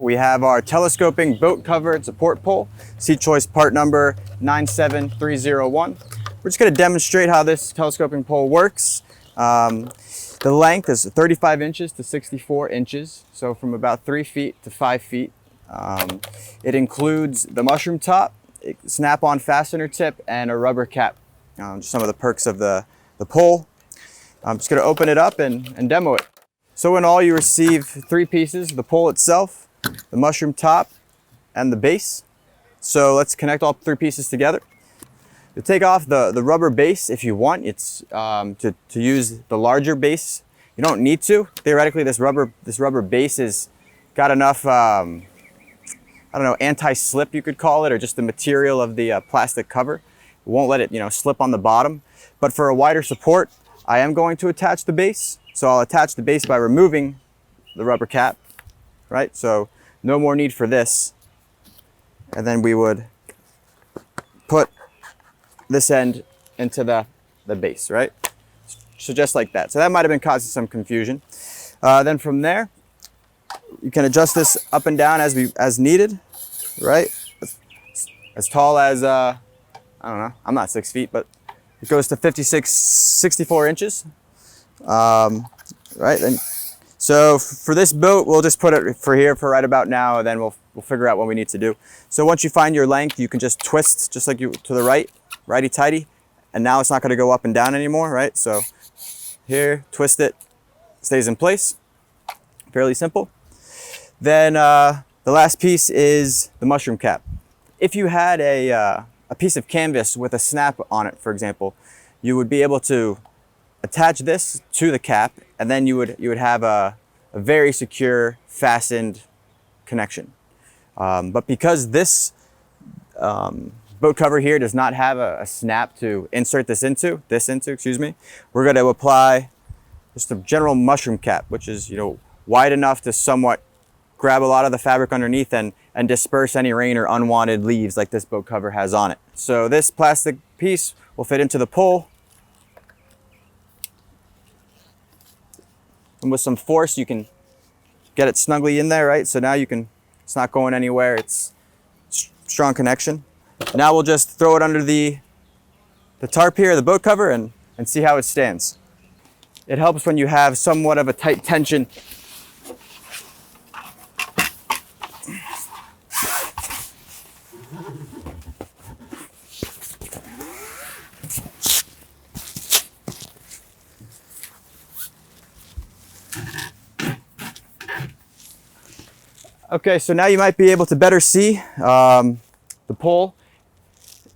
we have our telescoping boat cover and support pole, Seachoice part number 97301. We're just going to demonstrate how this telescoping pole works. The length is 35 inches to 64 inches, so from about 3 feet to 5 feet. It includes the mushroom top, snap-on fastener tip, and a rubber cap. Just some of the perks of the pole. I'm just going to open it up and demo it. So in all, you receive 3 pieces: the pole itself, the mushroom top, and the base. So let's connect all 3 pieces together. To take off the rubber base, if you want, it's to use the larger base. You don't need to. Theoretically, this rubber base has got enough, I don't know, anti-slip you could call it, or just the material of the plastic cover. It won't let it, slip on the bottom. But for a wider support, I am going to attach the base. So I'll attach the base by removing the rubber cap, right? So no more need for this. And then we would put this end into the base, right? So just like that. So that might have been causing some confusion. Then from there, you can adjust this up and down as needed, right? As tall as, I don't know, I'm not 6 feet, but it goes to 64 inches. Right, and so for this boat, we'll just put it for here for right about now, and then we'll figure out what we need to do. So once you find your length, you can just twist just like you to the right, righty-tighty, and now it's not going to go up and down anymore, right? So here, twist it, stays in place. Fairly simple. Then the last piece is the mushroom cap. If you had a piece of canvas with a snap on it, for example, you would be able to attach this to the cap, and then you would have a very secure fastened connection. But because this boat cover here does not have a snap to insert this into, we're going to apply just a general mushroom cap, which is wide enough to somewhat grab a lot of the fabric underneath and disperse any rain or unwanted leaves like this boat cover has on it. So this plastic piece will fit into the pole. And with some force, you can get it snugly in there, right? So now it's not going anywhere. It's strong connection. Now we'll just throw it under the tarp here, the boat cover, and see how it stands. It helps when you have somewhat of a tight tension. Okay, so now you might be able to better see the pole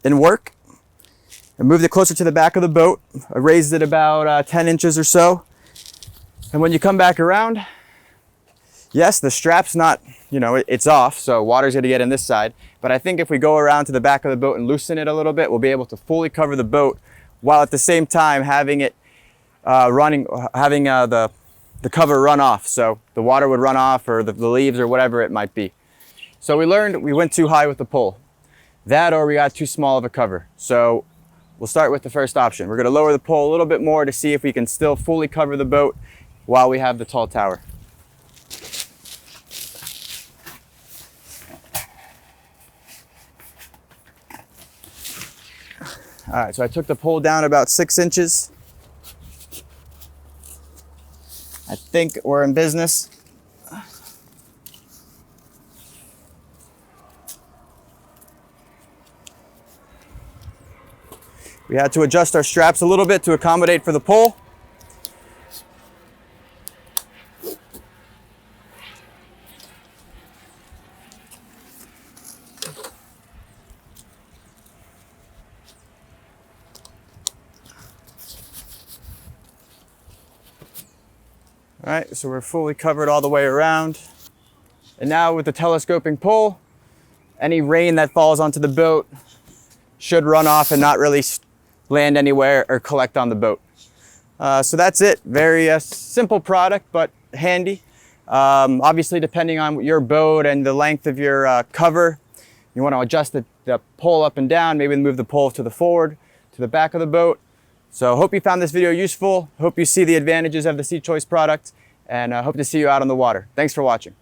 in work. I moved it closer to the back of the boat. I raised it about 10 inches or so. And when you come back around, yes, the strap's not, it's off, so water's gonna get in this side. But I think if we go around to the back of the boat and loosen it a little bit, we'll be able to fully cover the boat while at the same time having it the cover run off, so the water would run off, or the leaves, or whatever it might be. So we learned we went too high with the pole. That, or we got too small of a cover. So we'll start with the first option. We're going to lower the pole a little bit more to see if we can still fully cover the boat while we have the tall tower. All right, so I took the pole down about 6 inches. I think we're in business. We had to adjust our straps a little bit to accommodate for the pole. All right, so we're fully covered all the way around. And now with the telescoping pole, any rain that falls onto the boat should run off and not really land anywhere or collect on the boat. So that's it. Very simple product, but handy. Obviously, depending on your boat and the length of your cover, you want to adjust the pole up and down, maybe move the pole to the forward, to the back of the boat. So hope you found this video useful. Hope you see the advantages of the Seachoice product, and hope to see you out on the water. Thanks for watching.